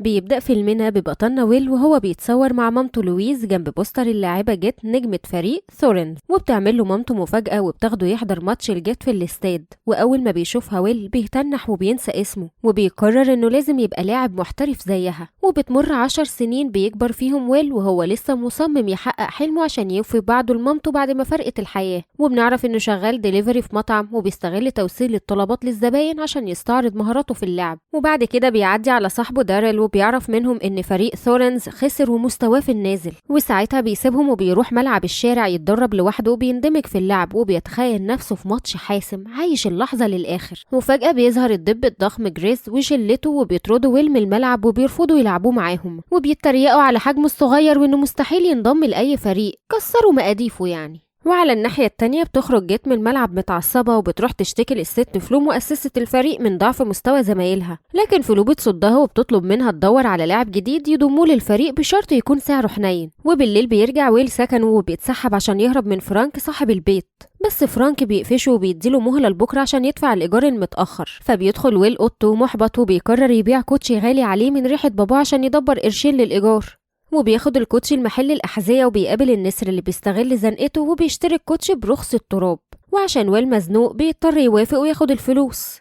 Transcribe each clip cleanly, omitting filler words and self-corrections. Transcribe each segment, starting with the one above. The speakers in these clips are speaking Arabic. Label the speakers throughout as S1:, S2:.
S1: بيبدأ فيلمنا ببطلنا ويل وهو بيتصور مع مامته لويز جنب بوستر اللاعبة جيت نجمة فريق ثورنز، وبتعمل له مامته مفاجأة وبتاخده يحضر ماتش الجيت في الاستاد. وأول ما بيشوفها ويل بيتنح وبينسى اسمه وبيقرر إنه لازم يبقى لاعب محترف زيها. وبتمر 10 سنين بيكبر فيهم ويل وهو لسه مصمم يحقق حلمه عشان يوفي بعده لمامته بعد ما فرقت الحياة. وبنعرف إنه شغال ديليفري في مطعم وبيستغل توصيل الطلبات للزباين عشان يستعرض مهاراته في اللعب. وبعد كده بيعدي على صاحبه داريل وبيعرف منهم ان فريق ثورنز خسر ومستواه في النازل، وساعتها بيسيبهم وبيروح ملعب الشارع يتدرب لوحده وبيندمج في اللعب وبيتخيل نفسه في ماتش حاسم عايش اللحظة للآخر. وفجأة بيظهر الدب الضخم جريس وشلته وبيطردوا ويل من الملعب وبيرفضوا يلعبوه معاهم وبيتريقوا على حجمه الصغير وانه مستحيل ينضم لأي فريق، كسروا مقاديفه يعني. وعلى الناحية التانية بتخرج جيت من الملعب متعصبة وبتروح تشتكي للست فلو مؤسسة الفريق من ضعف مستوى زمايلها، لكن فلو بتصدها وبتطلب منها تدور على لاعب جديد يضموه للفريق بشرط يكون سعره حنين. وبالليل بيرجع ويل سكنه وبيتسحب عشان يهرب من فرانك صاحب البيت، بس فرانك بيقفشه وبيديله مهلة لبكرة عشان يدفع الإيجار المتأخر. فبيدخل ويل أوضته محبط وبيقرر يبيع كوتشي غالي عليه من ريحة باباه عشان يدبر قرشين للإيجار. وبياخد الكوتشي المحل الأحذية وبيقابل النسر اللي بيستغل زنقته وبيشتري الكوتشي برخص التراب، وعشان ويل مزنوق بيضطر يوافق وياخد الفلوس.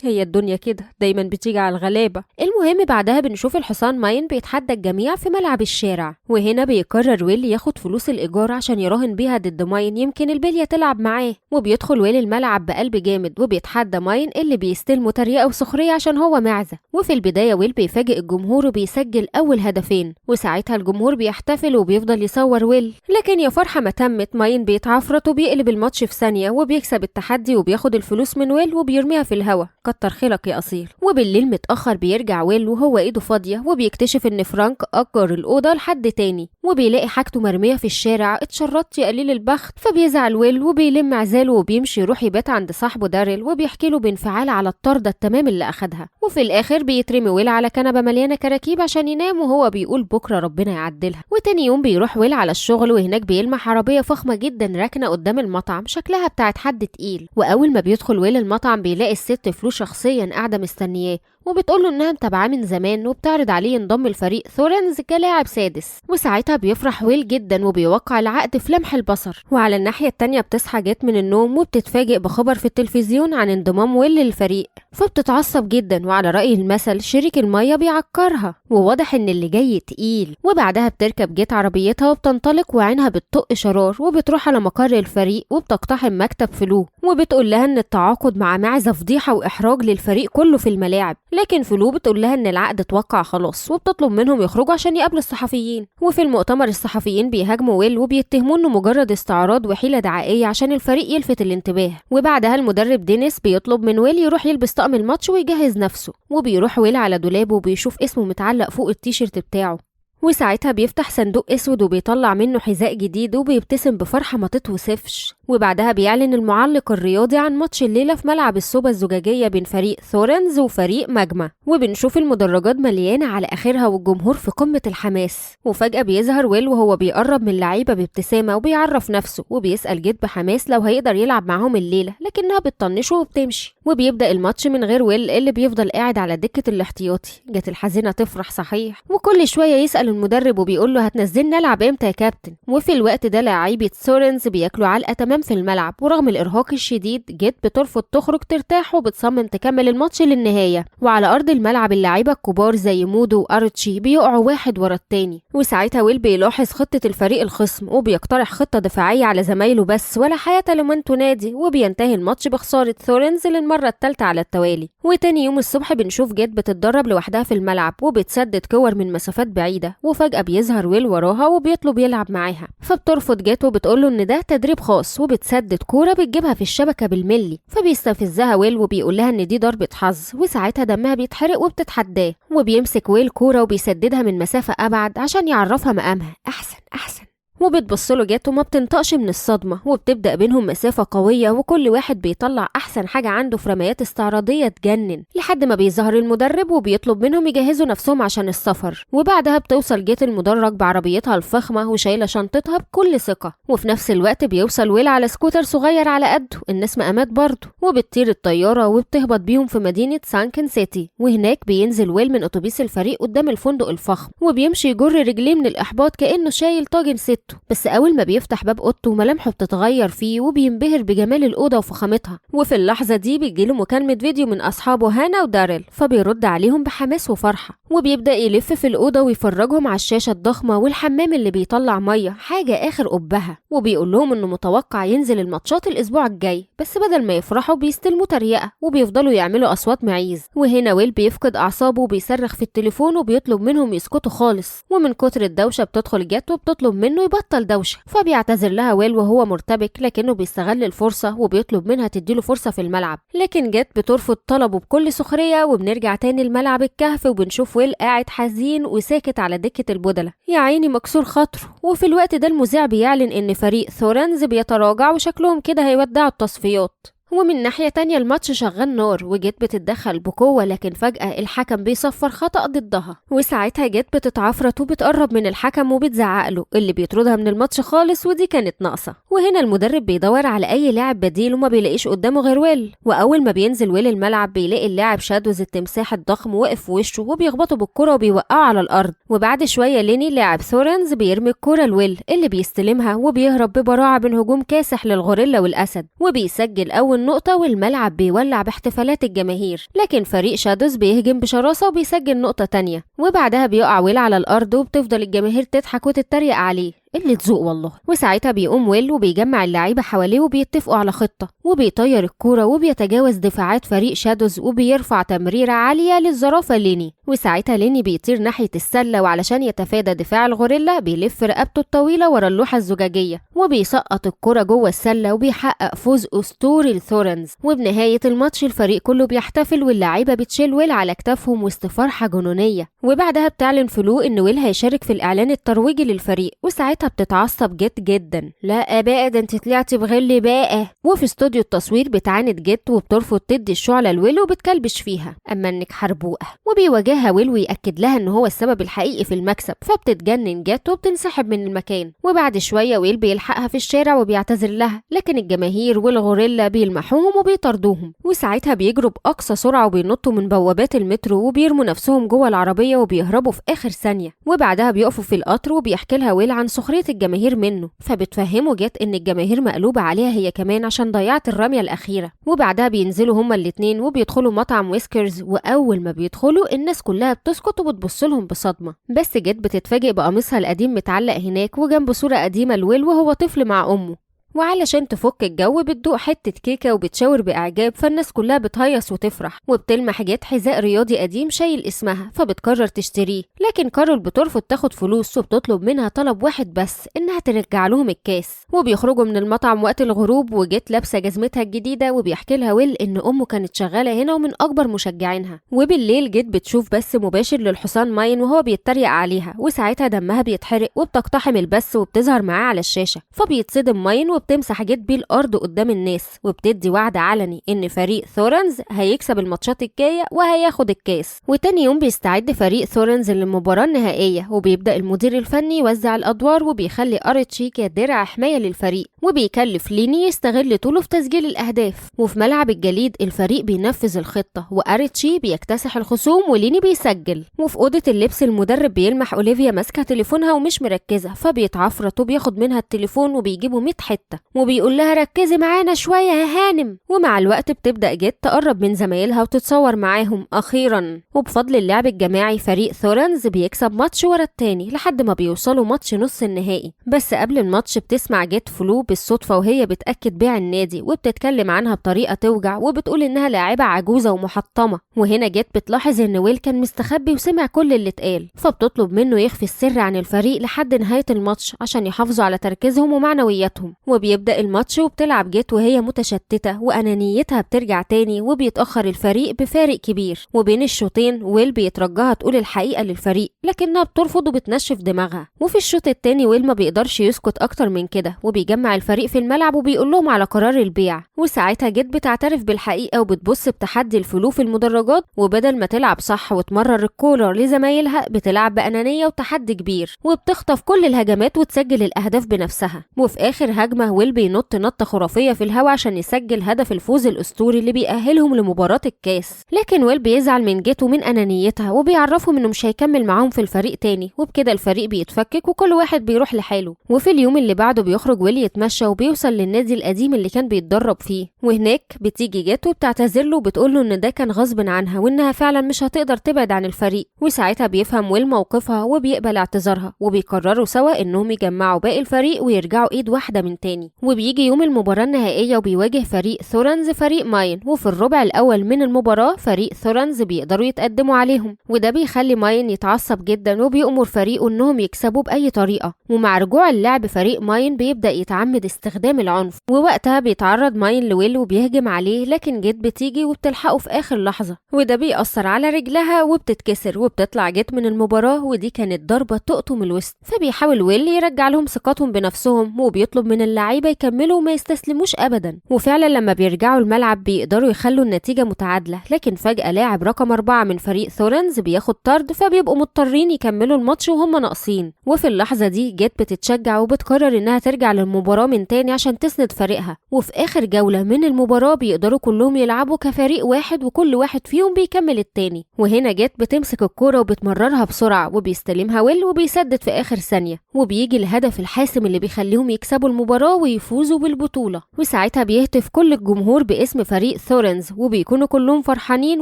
S1: هي الدنيا كده دايما بتيجي على الغلابة. المهم بعدها بنشوف الحصان ماين بيتحدى الجميع في ملعب الشارع، وهنا بيقرر ويل ياخد فلوس الإيجار عشان يراهن بيها ضد ماين يمكن البلية تلعب معاه. وبيدخل ويل الملعب بقلب جامد وبيتحدى ماين اللي بيستلمه تريقة وسخرية عشان هو معزة. وفي البداية ويل بيفاجئ الجمهور وبيسجل أول هدفين، وساعتها الجمهور بيحتفل وبيفضل يصور ويل، لكن يا فرحة ما تمت ماين بيتعفرت وبيقلب الماتش في ثانية وبيكسب التحدي وبياخد الفلوس من ويل وبيرميها في الهوا. كتر خيرك يا أصيل. وبالليل متأخر بيرجع ويل وهو ايده فاضية وبيكتشف ان فرانك أجر الأوضة لحد تاني، وبيلاقي حاجته مرمية في الشارع. اتشرطت يا قليل البخت. فبيزعل ويل وبيلم عزاله وبيمشي يروح يبات عند صاحبه داريل وبيحكي له بانفعال على الطردة التمام اللي أخدها. وفي الآخر بيترمي ويل على كنبة مليانة كراكيب عشان ينام وهو بيقول بكرة ربنا يعدلها. وتاني يوم بيروح ويل على الشغل وهناك بيلمح عربية فخمة جدا راكنة قدام المطعم شكلها بتاعت حد تقيل. وأول ما بيدخل ويل المطعم بيلاقي الست فلو شخصيا قاعدة مستنياه وبتقوله انها متابعاه من زمان وبتعرض عليه ينضم لفريق ثورنز كلاعب سادس. وساعتها بيفرح ويل جدا وبيوقع العقد في لمح البصر. وعلى الناحية التانية بتصحى جيت من النوم وبتتفاجئ بخبر في التلفزيون عن انضمام ويل للفريق، فبتتعصب جدا وعلى رأي المثل شريك المية بيعكرها، وواضح ان اللي جاي تقيل. وبعدها بتركب جيت عربيتها وبتنطلق وعينها بتطق شرار وبتروح على مقر الفريق وبتقتحم مكتب فلو وبتقول لها ان التعاقد مع معزة فضيحة واحراج للفريق كله في الملاعب، لكن فلو بتقول لها ان العقد اتوقع خلاص وبتطلب منهم يخرجوا عشان يقابلوا الصحفيين. وفي المؤتمر الصحفيين بيهاجموا ويل وبيتهموه انه مجرد استعراض وحيلة دعائية عشان الفريق يلفت الانتباه. وبعدها المدرب دينيس بيطلب من ويل يروح يلبس طقم الماتش ويجهز نفسه، وبيروح ويل على دولابه وبيشوف اسمه متعلق فوق التيشيرت بتاعه. وساعتها بيفتح صندوق اسود وبيطلع منه حذاء جديد وبيبتسم بفرحة ما تتوصفش. وبعدها بيعلن المعلق الرياضي عن ماتش الليلة في ملعب السوبة الزجاجية بين فريق ثورنز وفريق ماجما، وبنشوف المدرجات مليانة على آخرها والجمهور في قمة الحماس. وفجأة بيظهر ويل وهو بيقرب من اللعيبة بابتسامة وبيعرف نفسه وبيسأل جيت بحماس لو هيقدر يلعب معاهم الليلة، لكنها بتطنشه وبتمشي. وبيبدأ الماتش من غير ويل اللي بيفضل قاعد على دكة الاحتياطي. جت الحزينة تفرح صحيح، وكل شوية يسأل المدرب وبيقول له هتنزلنا نلعب امتى يا كابتن. وفي الوقت ده لاعيبة ثورنز بياكلوا علقة تمام في الملعب، ورغم الإرهاق الشديد جيت بترفض تخرج ترتاح وبتصمم تكمل الماتش للنهاية. وعلى أرض الملعب اللعيبة الكبار زي مودو وأرتشي بيقعوا واحد ورا التاني. وساعتها ويل بيلاحظ خطة الفريق الخصم وبيقترح خطة دفاعية على زمايله بس ولا حياة لمن تنادي، وبينتهي الماتش بخسارة ثورنز للمرة الثالثة على التوالي. وتاني يوم الصبح بنشوف جيت بتتدرب لوحدها في الملعب وبتسدد كور من مسافات بعيدة، وفجأة بيظهر ويل وراها وبيطلب يلعب معاها، فبترفض جيت وبتقوله ان ده تدريب خاص وبتسدد كورة بتجيبها في الشبكة بالملي. فبيستفزها ويل وبيقول لها ان دي ضربة حظ، وساعتها دمها بيتحرق وبتتحداه. وبيمسك ويل كورة وبيسددها من مسافة أبعد عشان يعرفها مقامها أحسن. وبتبصله جات وما بتنطقش من الصدمة، وبتبدأ بينهم مسافة قوية وكل واحد بيطلع أحسن حاجة عنده في رميات استعراضية تجنن، لحد ما بيظهر المدرب وبيطلب منهم يجهزوا نفسهم عشان السفر. وبعدها بتوصل جات المدرج بعربيتها الفخمة وشايلة شنطتها بكل ثقة، وفي نفس الوقت بيوصل ويل على سكوتر صغير على قده، الناس مقامات برضه، وبتطير الطيارة وبتهبط بيهم في مدينة سانكن سيتي. وهناك بينزل ويل من أتوبيس الفريق قدام الفندق الفخم، وبيمشي يجر رجليه من الإحباط كأنه شايل طاجن سته. بس أول ما بيفتح باب أوضته ملامحه بتتغير فيه وبينبهر بجمال الأوضة وفخامتها. وفي اللحظة دي بيجيله مكالمة فيديو من أصحابه هانا وداريل، فبيرد عليهم بحماس وفرحة، وبيبدأ يلف في الأوضة ويفرجهم على الشاشة الضخمة والحمام اللي بيطلع مية حاجة آخر قبها، وبيقول لهم إنه متوقع ينزل الماتشات الأسبوع الجاي، بس بدل ما يفرحوا بيستلموا تريقة وبيفضلوا يعملوا أصوات معيز. وهنا ويل بيفقد أعصابه وبيصرخ في التليفون وبيطلب منهم يسكتوا خالص، ومن كتر الدوشة بتدخل جات وبتطلب منه يبطل دوشة، فبيعتذر لها ويل وهو مرتبك، لكنه بيستغل الفرصة وبيطلب منها تديله فرصة في الملعب، لكن جات بترفض طلبه بكل سخرية. وبنرجع تاني لملعب الكهف وبنشوف ويل قاعد حزين وساكت على دكة البدلة، يا عيني مكسور خاطره. وفي الوقت ده المذيع بيعلن إن فريق ثورنز بيتراجع وشكلهم كده هيودعوا التصفيات. ومن ناحية تانية الماتش شغال نار وجيت بتتدخل بقوة، لكن فجأة الحكم بيصفر خطأ ضدها، وساعتها جيت بتتعفرت وبتقرب من الحكم وبتزعقله اللي بيطردها من الماتش خالص، ودي كانت ناقصة. وهنا المدرب بيدور على أي لاعب بديل وما بيلاقيش قدامه غير ويل، وأول ما بينزل ويل الملعب بيلاقي اللاعب شادوز التمساح الضخم واقف في وشه وبيخبطه بالكرة وبيوقعه على الأرض. وبعد شوية ليني لاعب ثورنز بيرمي الكرة لويل اللي بيستلمها وبيهرب ببراعة من هجوم كاسح للغوريلا والأسد، وبيسجل أول نقطة، والملعب بيولع باحتفالات الجماهير. لكن فريق شادوز بيهجم بشراسة وبيسجل نقطة تانية، وبعدها بيقع ويل على الأرض وبتفضل الجماهير تضحك وتتريق عليه، اللي تذوق والله. وساعتها بيقوم ويل وبيجمع اللعيبة حواليه وبيتفقوا على خطة، وبيطير الكورة وبيتجاوز دفاعات فريق شادوز وبيرفع تمريرة عالية للزرافة ليني. وساعتها ليني بيطير ناحية السلة، وعلشان يتفادى دفاع الغوريلا بيلف رقبته الطويلة ورا اللوحة الزجاجية وبيسقط الكرة جوه السلة وبيحقق فوز أسطوري لثورنز. وبنهاية الماتش الفريق كله بيحتفل واللعيبة بتشيل ويل على كتافهم وسط فرحة جنونية. وبعدها بتعلن فلو إن ويل هيشارك في الإعلان الترويجي للفريق، وساعتها بتتعصب جيت جدا، لا بقى ده انت طلعتي بغل بقى. وفي استوديو التصوير بتعاند جيت وبترفض تدي الشعلة لويل وبتكلبش فيها، اما انك حربوقة. وبيواجهها ويل ويأكد لها ان هو السبب الحقيقي في المكسب، فبتتجنن جيت وبتنسحب من المكان. وبعد شوية ويل بيلحقها في الشارع وبيعتذر لها، لكن الجماهير والغوريلا بيلمحوهم وبيطردوهم، وساعتها بيجروا بأقصى سرعة وبينطوا من بوابات المترو وبيرموا نفسهم جوه العربية وبيهربوا في آخر ثانية. وبعدها بيقفوا في القطر وبيحكي لها ويل عن سخرية الجماهير منه، فبتفهمه جيت ان الجماهير مقلوبة عليها هي كمان عشان ضيعت الرمية الأخيرة. وبعدها بينزلوا هما الاتنين وبيدخلوا مطعم ويسكرز، وأول ما بيدخلوا الناس كلها بتسكت وبتبصلهم بصدمة، بس جيت بتتفاجئ بقميصها القديم متعلق هناك وجنبه صورة قديمة لويل وهو طفل مع أمه. وعلشان تفك الجو بتدوق حتة كيكة وبتشاور بإعجاب، فالناس كلها بتهيص وتفرح. وبتلمح جيت حذاء رياضي قديم شايل اسمها، فبتقرر تشتريه، لكن كارول بترفض تاخد فلوس وبتطلب منها طلب واحد بس، إنها ترجع لهم الكاس. وبيخرجوا من المطعم وقت الغروب وجيت لابسة جزمتها الجديدة، وبيحكي لها ويل إن أمه كانت شغالة هنا ومن أكبر مشجعينها. وبالليل جيت بتشوف بث مباشر للحصان ماين وهو بيتريق عليها، وساعتها دمها بيتحرق وبتقتحم البث وبتظهر معاه على الشاشة، فبيتصدم ماين وبتمسح جيت بيه الأرض قدام الناس، وبتدي وعد علني إن فريق ثورنز هيكسب الماتشات الجاية وهياخد الكاس. وتاني يوم بيستعد فريق ثورنز للمباراة النهائية، وبيبدأ المدير الفني يوزع الأدوار وبيخلي أرتشي كدرع حماية للفريق، وبيكلف ليني يستغل طوله في تسجيل الأهداف. وفي ملعب الجليد الفريق بينفذ الخطة، وأرتشي بيكتسح الخصوم وليني بيسجل. وفي أوضة اللبس المدرب بيلمح أوليفيا ماسكة تليفونها ومش مركزة، فبيتعفرت وبياخد منها التليفون وبيجيبه 100 حتة، وبيقول لها ركزي معانا شوية يا هانم. ومع الوقت بتبدأ جيت تقرب من زمايلها وتتصور معاهم أخيرا. وبفضل اللعب الجماعي فريق ثورنز بيكسب ماتش ورا التاني لحد ما بيوصلوا ماتش نص النهائي. بس قبل الماتش بتسمع جيت فلو بالصدفة وهي بتأكد بيع النادي، وبتتكلم عنها بطريقة توجع وبتقول إنها لاعبة عجوزة ومحطمة. وهنا جيت بتلاحظ إن ويل كان مستخبي وسمع كل اللي اتقال، فبتطلب منه يخفي السر عن الفريق لحد نهاية الماتش عشان يحافظوا على تركيزهم ومعنوياتهم. وبيبدأ الماتش وبتلعب جيت وهي متشتتة وأنانيتها بترجع تاني، وبيتأخر الفريق بفارق كبير. وبين الشوطين ويل بيترجاها تقول الحقيقة للفريق لكنها بترفض وبتنشف دماغها. وفي الشوط التاني ويل ما بيقدرش يسكت أكتر من كده، وبيجمع الفريق في الملعب وبيقول لهم على قرار البيع. وساعتها جيت بتعترف بالحقيقة وبتبص بتحدي الفلو في المدرجات، وبدل ما تلعب صح وتمرر الكورة لزمايلها بتلعب بأنانية وتحدي كبير، وبتخطف كل الهجمات وتسجل الأهداف بنفسها. وفي آخر هجمة ويل بينط نطة خرافية في الهواء عشان يسجل هدف الفوز الأسطوري اللي بيأهلهم لمباراة الكاس. لكن ويل بيزعل من جيت ومن أنانيتها وبيعرفهم إنه مش هيكمل معاهم في الفريق تاني، وبكده الفريق بيتفكك وكل واحد بيروح لحاله. وفي اليوم اللي بعده بيخرج ويل يتمشى وبيوصل للنادي القديم اللي كان بيتدرب فيه، وهناك بتيجي جيت وبتعتذر له وبتقول له إن ده كان غصب عنها وإنها فعلا مش هتقدر تبعد عن الفريق. وساعتها بيفهم ويل موقفها وبيقبل اعتذارها، وبيقرروا سوا إنهم يجمعوا باقي الفريق ويرجعوا إيد واحدة من تاني. وبيجي يوم المباراة النهائية وبيواجه فريق ثورنز فريق ماين، وفي الربع الأول من المباراة فريق ثورنز بيقدروا يتقدموا عليهم، وده بيخلي ماين يتعصب جدا وبيأمر فريقه إنهم يكسبوا بأي طريقة. ومع رجوع اللعب فريق ماين بيبدأ يتعمد استخدام العنف، ووقتها بيتعرض ماين لويل وبيهجم عليه، لكن جيت بتيجي وبتلحقه في آخر لحظة، وده بيأثر على رجلها وبتتكسر وبتطلع جيت من المباراة، ودي كانت ضربة تقطم الوسط. فبيحاول ويل يرجع لهم ثقتهم بنفسهم وبيطلب من اللعيبة يكملوا وما يستسلموش أبدا. وفعلا لما بيرجعوا الملعب بيقدروا يخلوا النتيجة متعادلة، لكن فجأة لاعب رقم 4 من فريق ثورنز بياخد طرد، فبيبقوا مضطرين يكملوا الماتش وهم ناقصين. وفي اللحظة دي جيت بتتشجع وبتقرر إنها ترجع للمباراة من تاني عشان تسند فريقها. وفي آخر جولة من المباراة بيقدروا كلهم يلعبوا كفريق واحد وكل واحد فيهم بيكمل التاني. وهنا جيت بتمسك الكورة وبتمررها بسرعة وبيستلمها ويل وبيسدد في آخر ثانية، وبيجي الهدف الحاسم اللي بيخليهم يكسبوا المباراة ويفوزوا بالبطولة. وساعتها بيهتف كل الجمهور باسم فريق ثورنز وبيكونوا كلهم فرحانين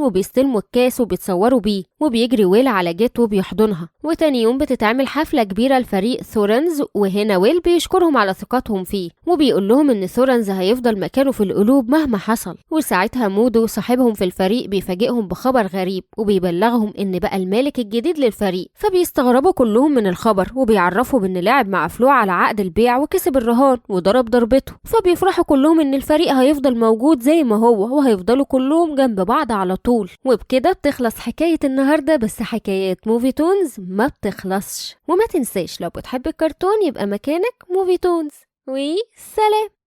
S1: وبيستلموا الكاس وبيتصوروا بيه، وبيجري ويل على جيت وبيحضنها. وتاني يوم بتتعمل حفلة كبيرة لفريق ثورنز، وهنا ويل بيشكرهم على ثقتهم فيه وبيقول لهم ان ثورنز هيفضل مكانه في القلوب مهما حصل. وساعتها مودو صاحبهم في الفريق بيفاجئهم بخبر غريب وبيبلغهم ان بقى المالك الجديد للفريق، فبيستغربوا كلهم من الخبر وبيعرفوا ان لعب مع فلو على عقد البيع وكسب الرهان وضرب ضربته. فبيفرحوا كلهم ان الفريق هيفضل موجود زي ما هو وهيفضلوا كلهم جنب بعض على طول. وبكده بتخلص حكاية النهاردة، بس حكايات موفي تونز ما بتخلصش. وما تنساش لو بتحب الكرتون يبقى مكانك موفي تونز. وسلام.